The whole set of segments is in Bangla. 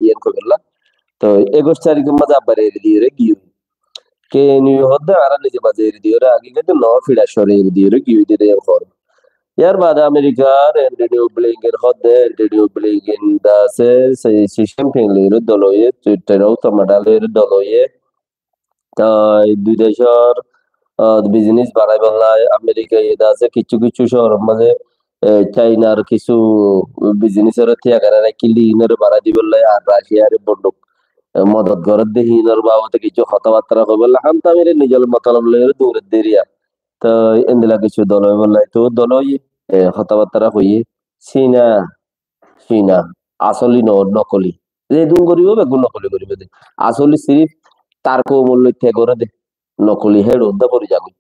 diyan ko bella to egos tarik maza bare dire giyu ke ni hodda arane je baze dire agi ke no fida shore dire giyu dire khor yar bada amerikar endedio blingen hodde endedio blingen da se system pinglir doloye twitterও তো মাডালের দলয়ে দুই দেশের বিজনেস বাড়াই বেলায় আমেরিকা এটা আছে কিছু কিছু শহর মানে চাইনার কিছু বিজনেসের থিয়াগারে কিলি ইনের বাড়াই দি বেলায় আর রাশিয়ার বন্দুক মদত ঘরের দেহি ইনের বাবদ কিছু কথাবার্তা হবে বললে হাম তামিরে নিজের মতলব লয়ে দূরের দেরিয়া তো এন্দিলা কিছু দল বেলায় তো দলই কথাবার্তা হইয়ে চীনা চীনা আসলি নকলি যে দুন করিব বেগুন নকলি করিবে দে আসলি সিরিফ তার্ক মূল্য থেকে করে দে নকলি হেড উদ্দা পরি যাবে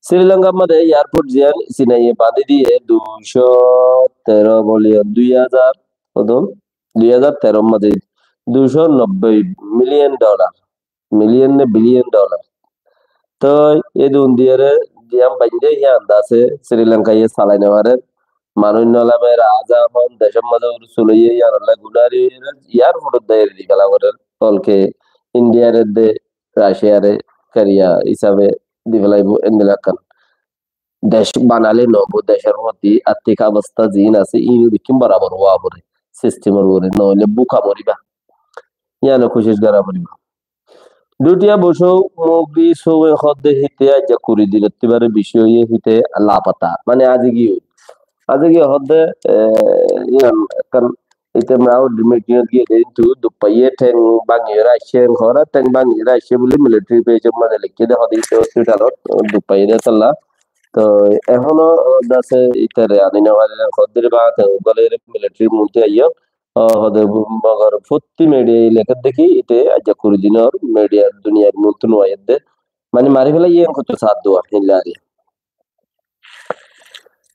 শ্রীলঙ্কার মধ্যে এয়ারপোর্ট জিয়ান সিনাইয়ে বাঁধে দিয়ে 213 বলিয়ন 2000 কদম 2013 মধ্যে $290 মিলিয়ন মিলিয়ন নে বিলিয়ন ডলার তো এই দুন দিয়ে জিয়াম বাইন্দে হি আন্দাসে শ্রীলঙ্কা ইয়ে সালাই নেওয়ারে মানুষ নলামে রাজা হন দেশের মধ্যে চলিয়ে ইয়ারলা গুনারি ইয়ার ফটো দেয় দি খেলা করে তলকে ইন্ডিয়ার দে রাশিয়ারে কারিয়া হিসাবে দি ফেলাইব এন্দিলাকান দেশ বানালে নব দেশের প্রতি আর্থিক অবস্থা জিন আছে ই বিকিম বরাবর ওয়া বরে সিস্টেমের বরে নইলে বুকা মরিবা ইয়ানো কোশিশ করা মরিবা দুটিয়া বসো মুগি সোয়ে হদে হিতে যা কুরি দিলে তিবারে বিষয়ে হিতে লাপাতা মানে আজ কি হদে ইয়ান kan ite mau demikian dia itu dupaye teng bangira shen khora teng bangira she boli military base মানে লিখে দে হদি হসপিটালত দুপায়ে তলা তো এখনো দাসে ইতারে আদিনা ওয়ালে খদ্দের বাতে গলে মিলিটারি মুতে আইয় হদে মগর ফুত্তি মিডিয়া লেখা দেখি ইতে আজ কুড়ি দিনের মিডিয়া দুনিয়ার মুতন ওয়াইদে মানে মারি ফেলা ইয়ে কত সাথ দোয়া হিলারি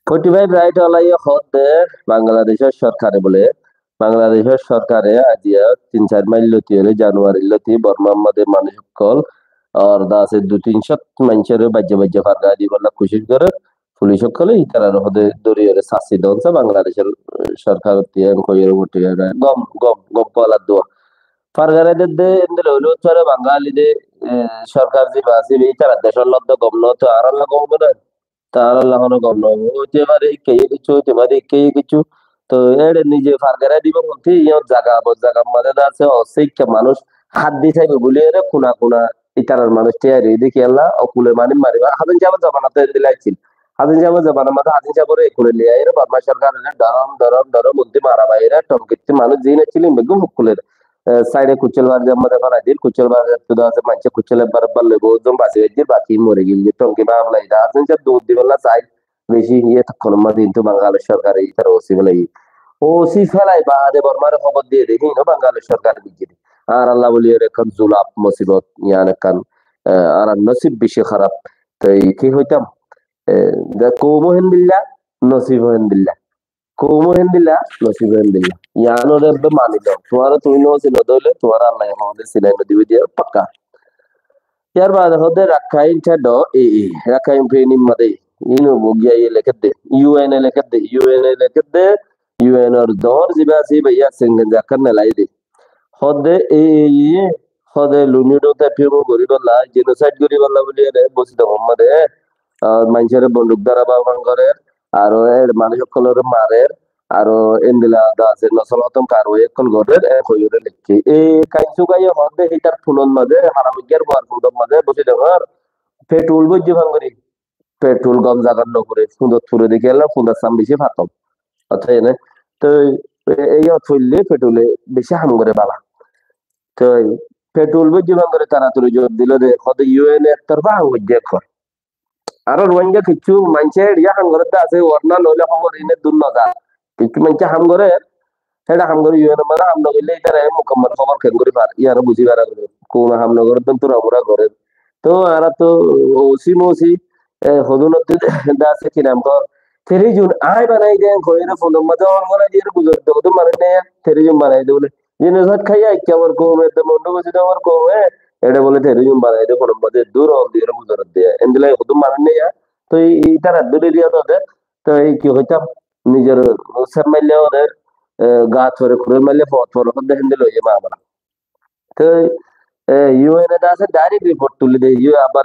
45 রাইট আলাই হদে বাংলাদেশের সরকারে বলে বাংলাদেশের সরকারে আজিয়া 3-4 মাইল লতিয়ে জানুয়ারি লতি বর্মা মধ্যে মানুষ কল আর দাসে 2-300 মানুষের বাজ্য বাজ্য ফারগা দি বলা কোশিশ করে পুলিশ সকলে ইতারার হদে দরিয়রে শাসি দনসা বাংলাদেশের সরকার তিয়ান কইয়ের উঠে গম গম গম পালা দোয়া ফারগারে দে এন্দেল হলো তোরে বাঙালি দে সরকার যে বাসি ইতারা দেশের লদ্দ গম ন তো আর আল্লাহ গম না তার আল্লাহ গম ন হইতে পারে কে কিছু হইতে পারে কে কিছু তো এর নিজে ফারগারে দিব বলতে ইয় জায়গা মানে আছে অসিক মানুষ হাত দি থাকবে বলে এর কোনা কোনা ইতারার মানুষ টিয়ারি দেখি আল্লাহ অকুলে মানে মারিবা হাদিন যাব জমানাতে দিলাইছিল হাদিন যাব মাথা হাদিন যাব রে করে লিয়া এর বার্মা সরকার ডরম মধ্যে মারা বাইরে টমকিতে মানুষ জিনে ছিলেন বেগম কুলের সাইডে কুচলবার জম্মা দেখা দিল কুচলবার তো আছে মানছে কুচলে বরবার লেগো জম বাসে যে বাকি মরে গিল টমকি বাবলা ইদা হাদিন যাব দুধ দিবলা সাইড বেশি ইয়ে তখন মাদিন তো বাংলাদেশ সরকার ইতার ওসি বলাই ওসি ফেলাই বাদে বর্মার খবর দিয়ে দেখি না বাংলাদেশ সরকার দিকে আর আল্লাহ বলি এখন জুলাপ মুসিবত ইয়ান কান আর নসিব বেশি খারাপ তাই কি হইতাম কৌমহেন বিল্লাহ নসিবহেন বিল্লাহ কৌমহেন বিল্লাহ নসিবহেন বিল্লাহ ইয়ানো রেবে মানি দাও তোমার তুমি নসিব দইলে তোমার আল্লাহ আমাদের সিলাই দিবে দিয়ে পাক্কা ইয়ার বাদ হদে রাখাইন ছেড রাখাইন ফেনি মাদে ইনো বগিয়া ইয়ে লেখে দে ইউএন লেখে দে ইউএন और दौर जिबासी भैया सिंगन जाकर नलाई दे হদে হদে লুনিডো তে ফিমো গরিবলা জেনোসাইড গরিবলা বলি রে বসি দম মদে মানুষের বন্দুক দ্বারা বাহন করে আর এর মানুষ সকলের মারে আর এন্দিলা দাসে নসলতম কারো একল গরের এক হইরে লিখি এই কাইসু গায় হদে হিটার ফুলন মাঝে হারামিগের বার ফুলন মাঝে বসি দম পেট্রোল বজ্জি ভাঙ্গরি পেট্রোল গম জাগার নকরে সুন্দর তুলে দেখে এলাম সুন্দর সাম বেশি ফাতম অথবা এনে তো এই থইলে পেট্রোলে বেশি হাম করে বালা তো পেট্রোল বজ্জি ভাঙ্গরে তাড়াতাড়ি জোর দিল দে হদে ইউএন এর তরফা হাঙ্গজ্জে কর আর রোহিঙ্গা কিছু মানুষের ইয়া হাঙ্গরে আছে ওরনা নইলে খবর ইনে দূর না যা কিছু মানুষ হাম করে সেটা হাম করে ইউএন মানে হাম নগরলে এটারে মুকম্মল খবর কেন করে পার ইয়ার বুঝি পারা কোন হাম নগর তো আমরা করে তো আর তো ওসি হদুনত দাসে কি নাম কর 3 জুন আই বানাই দেন কইরা ফোন মজা অন করা দিয়ে বুঝর তো মানে নে 3 জুন বানাই দে বলে জিনিস খাইয়া কেমন কম এত মন্ড বসে দেওয়ার কম এটা বলে 3 জুন বানাই দে কোন মজা দূর অন দিয়ে বুঝর দিয়ে এন্দিলাই হদু মানে নে তো এই তারা দূরে দিয়া তো এই কি হইতাম নিজের সামাইলে ওদের গা চরে করে মারলে পথ পর দেখেন দিল এ মা আমরা তো ইউএন এ আছে ডাইরেক্ট রিপোর্ট তুলে দেয় ইউ আবার